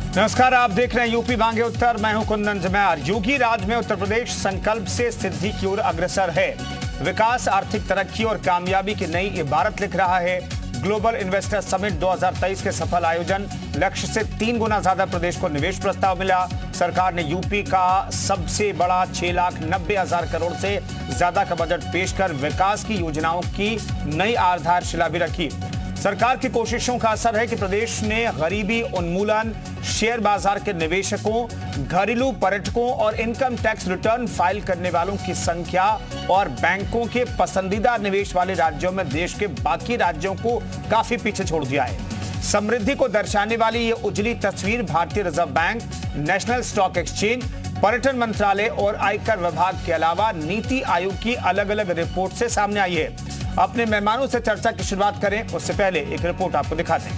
नमस्कार, आप देख रहे हैं यूपी मांगे उत्तर। मैं हूं कुंदन जमैर। योगी राज में उत्तर प्रदेश संकल्प से सिद्धि की ओर अग्रसर है। विकास, आर्थिक तरक्की और कामयाबी की नई इबारत लिख रहा है। ग्लोबल इन्वेस्टर समिट 2023 के सफल आयोजन, लक्ष्य से 3 गुना ज्यादा प्रदेश को निवेश प्रस्ताव मिला। सरकार ने यूपी का सबसे बड़ा 6,90,000 करोड़ से ज्यादा का बजट पेश कर विकास की योजनाओं की नई आधारशिला भी रखी। सरकार की कोशिशों का असर है कि प्रदेश ने गरीबी उन्मूलन, शेयर बाजार के निवेशकों, घरेलू पर्यटकों और इनकम टैक्स रिटर्न फाइल करने वालों की संख्या और बैंकों के पसंदीदा निवेश वाले राज्यों में देश के बाकी राज्यों को काफी पीछे छोड़ दिया है। समृद्धि को दर्शाने वाली ये उजली तस्वीर भारतीय reserve bank, national stock exchange, पर्यटन मंत्रालय और आयकर विभाग के अलावा नीति आयोग की अलग अलग रिपोर्ट से सामने आई है। अपने मेहमानों से चर्चा की शुरुआत करें उससे पहले एक रिपोर्ट आपको दिखाते हैं।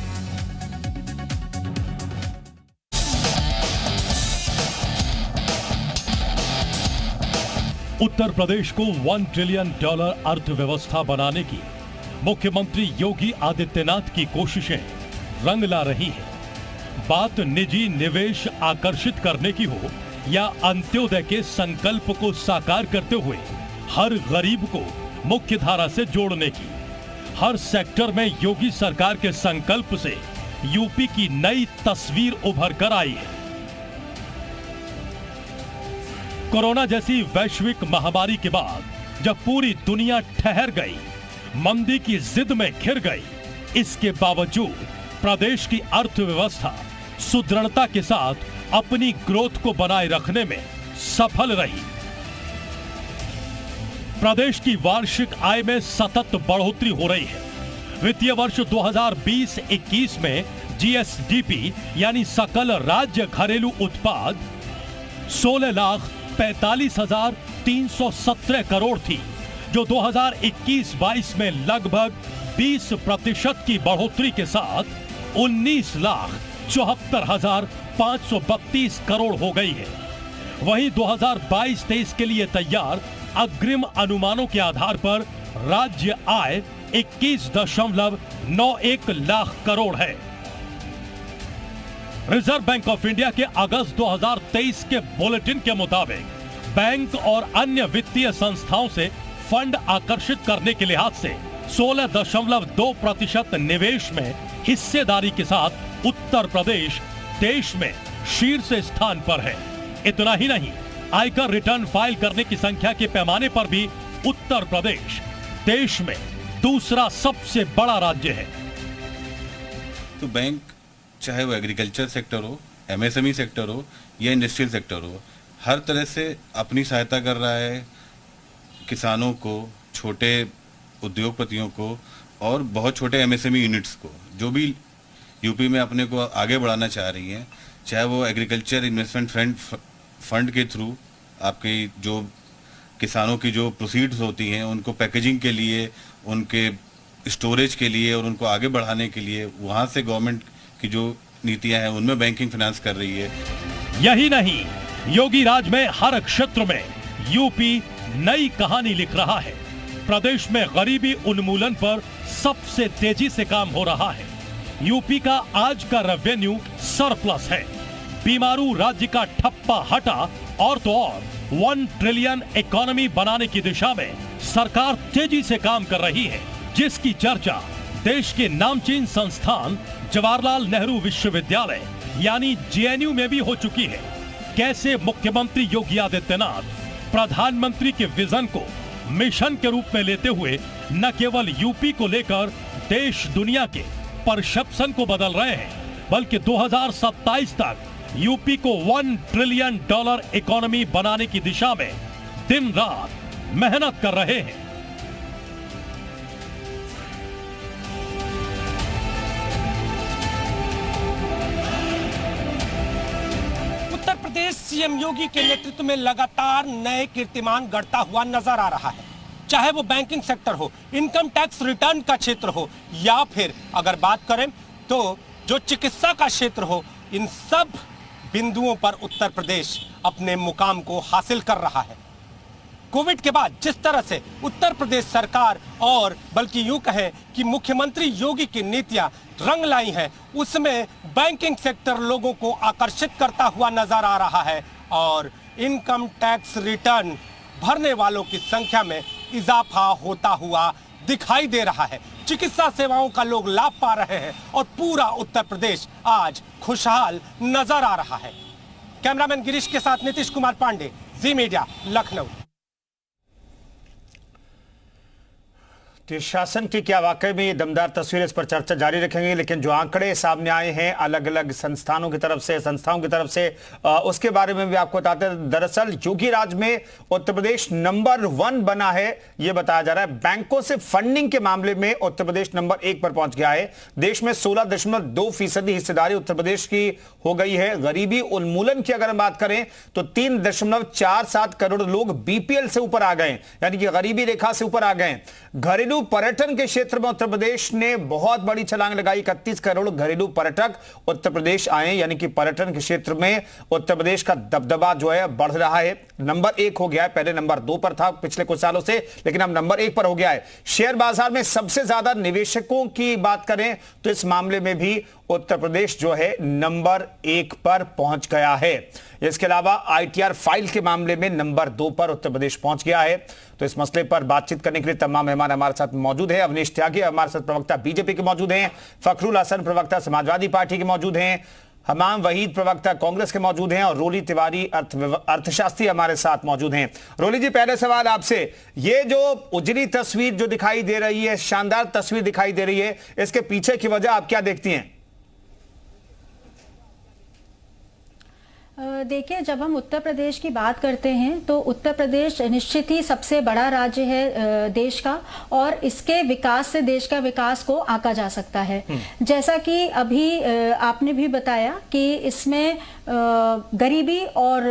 उत्तर प्रदेश को $1 ट्रिलियन अर्थव्यवस्था बनाने की मुख्यमंत्री योगी आदित्यनाथ की कोशिशें रंग ला रही हैं। बात निजी निवेश आकर्षित करने की हो या अंत्योदय के संकल्प को साकार करते हुए हर गरीब को मुख्य धारा से जोड़ने की, हर सेक्टर में योगी सरकार के संकल्प से यूपी की नई तस्वीर उभर कर आई है। कोरोना जैसी वैश्विक महामारी के बाद जब पूरी दुनिया ठहर गई, मंदी की जिद में घिर गई, इसके बावजूद प्रदेश की अर्थव्यवस्था सुदृढ़ता के साथ अपनी ग्रोथ को बनाए रखने में सफल रही। प्रदेश की वार्षिक आय में सतत बढ़ोतरी हो रही है। वित्तीय वर्ष 2020-21 में जीएसडीपी यानी सकल राज्य घरेलू उत्पाद 16,45,317 करोड़ थी, जो 2021-22 में लगभग 20% की बढ़ोतरी के साथ 19,74,532 करोड़ हो गई है। वहीं 2022-23 के लिए तैयार अग्रिम अनुमानों के आधार पर राज्य आय 21.91 लाख करोड़ है। रिजर्व बैंक ऑफ इंडिया के अगस्त 2023 के बुलेटिन के मुताबिक बैंक और अन्य वित्तीय संस्थाओं से फंड आकर्षित करने के लिहाज से 16.2% निवेश में हिस्सेदारी के साथ उत्तर प्रदेश देश में शीर्ष स्थान पर है। इतना ही नहीं, आयकर रिटर्न फाइल करने की संख्या के पैमाने पर भी उत्तर प्रदेश देश में दूसरा सबसे बड़ा राज्य है। तो बैंक चाहे वो एग्रीकल्चर सेक्टर हो, एमएसएमई सेक्टर हो या इंडस्ट्रियल सेक्टर हो, हर तरह से अपनी सहायता कर रहा है किसानों को, छोटे उद्योगपतियों को और बहुत छोटे एमएसएमई यूनिट्स को, जो भी यूपी में अपने को आगे बढ़ाना चाह रही हैं, चाहे वो एग्रीकल्चर इन्वेस्टमेंट फंड के थ्रू आपके जो किसानों की जो प्रोसीड्स होती हैं उनको पैकेजिंग के लिए, उनके स्टोरेज के लिए और उनको आगे बढ़ाने के लिए वहाँ से गवर्नमेंट की जो नीतियां हैं उनमें बैंकिंग फाइनेंस कर रही है। यही नहीं, योगी राज में हर क्षेत्र में यूपी नई कहानी लिख रहा है। प्रदेश में गरीबी उन्मूलन पर सबसे तेजी से काम हो रहा है। यूपी का आज का रेवेन्यू सरप्लस है। बीमारू राज्य का ठप्पा हटा और तो और 1 ट्रिलियन इकोनॉमी बनाने की दिशा में सरकार तेजी से काम कर रही है, जिसकी चर्चा देश के नामचीन संस्थान जवाहरलाल नेहरू विश्वविद्यालय यानी जेएनयू में भी हो चुकी है। कैसे मुख्यमंत्री योगी आदित्यनाथ प्रधानमंत्री के विजन को मिशन के रूप में लेते हुए न केवल यूपी को लेकर देश दुनिया के परसेप्शन को बदल रहे हैं, बल्कि 2027 तक यूपी को $1 ट्रिलियन इकोनॉमी बनाने की दिशा में दिन रात मेहनत कर रहे हैं। उत्तर प्रदेश सीएम योगी के नेतृत्व में लगातार नए कीर्तिमान गढ़ता हुआ नजर आ रहा है, चाहे वो बैंकिंग सेक्टर हो, इनकम टैक्स रिटर्न का क्षेत्र हो या फिर अगर बात करें तो जो चिकित्सा का क्षेत्र हो। इन सब बिंदुओं पर उत्तर प्रदेश अपने मुकाम को हासिल कर रहा है। कोविड के बाद जिस तरह से उत्तर प्रदेश सरकार और बल्कि यूं कहें कि मुख्यमंत्री योगी की नीतियां रंग लाई हैं, उसमें बैंकिंग सेक्टर लोगों को आकर्षित करता हुआ नजर आ रहा है और इनकम टैक्स रिटर्न भरने वालों की संख्या में इजाफा होता हुआ दिखाई दे रहा है। चिकित्सा सेवाओं का लोग लाभ पा रहे हैं और पूरा उत्तर प्रदेश आज खुशहाल नजर आ रहा है। कैमरामैन गिरीश के साथ नीतीश कुमार पांडे, जी मीडिया, लखनऊ। तो शासन की क्या वाकई में ये दमदार तस्वीर, इस पर चर्चा जारी रखेंगे, लेकिन जो आंकड़े सामने आए हैं अलग अलग संस्थानों की तरफ से उसके बारे में भी आपको बताते हैं। दरअसल योगी राज में उत्तर प्रदेश नंबर 1 बना है, ये बताया जा रहा है। बैंकों से फंडिंग के मामले में उत्तर प्रदेश नंबर 1 पर पहुंच गया है। देश में 16.2% हिस्सेदारी उत्तर प्रदेश की हो गई है। गरीबी उन्मूलन की अगर हम बात करें तो 3.47 करोड़ लोग बीपीएल से ऊपर आ गए, यानी कि गरीबी रेखा से ऊपर आ गए। घरेलू पर्यटन के क्षेत्र में उत्तर प्रदेश ने बहुत बड़ी छलांग लगाई। 31 करोड़ घरेलू पर्यटक उत्तर प्रदेश आए, यानी कि पर्यटन के क्षेत्र में उत्तर प्रदेश का दबदबा जो है बढ़ रहा है। नंबर 1 हो गया है, पहले नंबर 2 पर था पिछले कुछ सालों से, लेकिन अब नंबर 1 पर हो गया है। शेयर बाजार में सबसे ज्यादा निवेशकों की बात करें तो इस मामले में भी उत्तर प्रदेश जो है नंबर 1 पर पहुंच गया है। इसके अलावा आईटीआर फाइल के मामले में नंबर 2 पर उत्तर प्रदेश पहुंच गया है। तो इस मसले पर बातचीत करने के लिए तमाम मेहमान हमारे साथ मौजूद हैं। अवनीश त्यागी हमारे साथ प्रवक्ता बीजेपी के मौजूद हैं, फखरुल हसन प्रवक्ता समाजवादी पार्टी के मौजूद हैं, हमाम वहीद प्रवक्ता कांग्रेस के मौजूद हैं और रोली तिवारी अर्थशास्त्री हमारे साथ मौजूद हैं। रोली जी, पहले सवाल आपसे, ये जो उजली तस्वीर जो दिखाई दे रही है, शानदार तस्वीर दिखाई दे रही है, इसके पीछे की वजह आप क्या देखती हैं? देखिए, जब हम उत्तर प्रदेश की बात करते हैं तो उत्तर प्रदेश निश्चित ही सबसे बड़ा राज्य है देश का, और इसके विकास से देश का विकास को आंका जा सकता है। जैसा कि अभी आपने भी बताया कि इसमें गरीबी और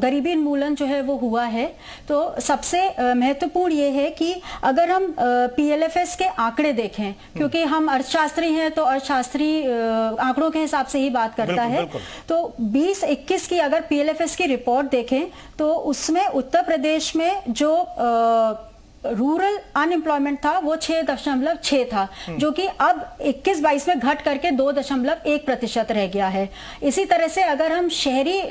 गरीबी उन्मूलन जो है वो हुआ है। तो सबसे महत्वपूर्ण ये है कि अगर हम पीएलएफएस के आंकड़े देखें, क्योंकि हम अर्थशास्त्री हैं तो अर्थशास्त्री आंकड़ों के हिसाब से ही बात करता है, तो 2021 की अगर पीएलएफएस की रिपोर्ट देखें तो उसमें उत्तर प्रदेश में जो रूरल अनएम्प्लॉयमेंट था वो 6.6 था, जो कि अब 21-22 में घट करके 2.1% रह गया है। इसी तरह से अगर हम शहरी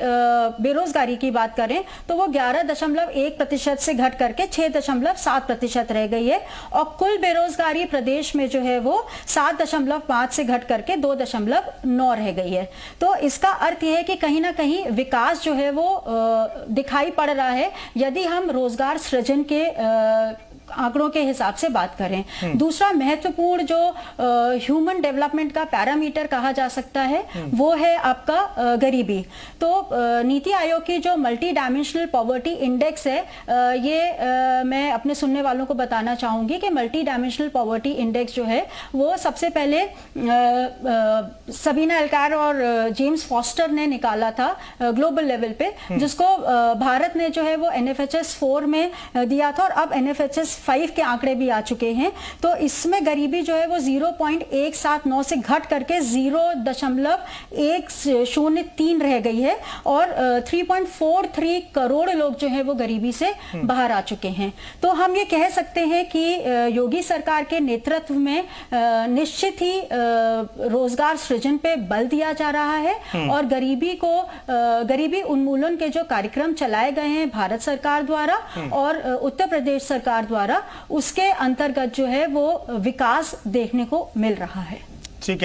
बेरोजगारी की बात करें तो वो 11.1% से घट करके 6.7% रह गई है, और कुल बेरोजगारी प्रदेश में जो है वो 7.5 से घट करके 2.9 रह गई है। तो इसका अर्थ यह है कि कहीं ना कहीं विकास जो है वो दिखाई पड़ रहा है, यदि हम रोजगार सृजन के आंकड़ों के हिसाब से बात करें। दूसरा महत्वपूर्ण जो ह्यूमन डेवलपमेंट का पैरामीटर कहा जा सकता है वो है आपका गरीबी। तो नीति आयोग की जो मल्टी डायमेंशनल पॉवर्टी इंडेक्स है, ये मैं अपने सुनने वालों को बताना चाहूंगी कि मल्टी डायमेंशनल पॉवर्टी इंडेक्स जो है वो सबसे पहले सबीना एल्कार और जेम्स फॉस्टर ने निकाला था ग्लोबल लेवल पे, जिसको भारत ने जो है वो NFHS 4 में दिया था, और अब NFHS 5 के आंकड़े भी आ चुके हैं। तो इसमें गरीबी जो है वो 0.179 से घट करके 0.103 रह गई है, और 3.43 करोड़ लोग जो है वो गरीबी से बाहर आ चुके हैं। तो हम ये कह सकते हैं कि योगी सरकार के नेतृत्व में निश्चित ही रोजगार सृजन पे बल दिया जा रहा है, और गरीबी उन्मूलन के जो कार्यक्रम चलाए गए हैं भारत सरकार द्वारा और उत्तर प्रदेश सरकार द्वारा, उसके अंतर्गत जो है वो विकास देखने को मिल रहा है।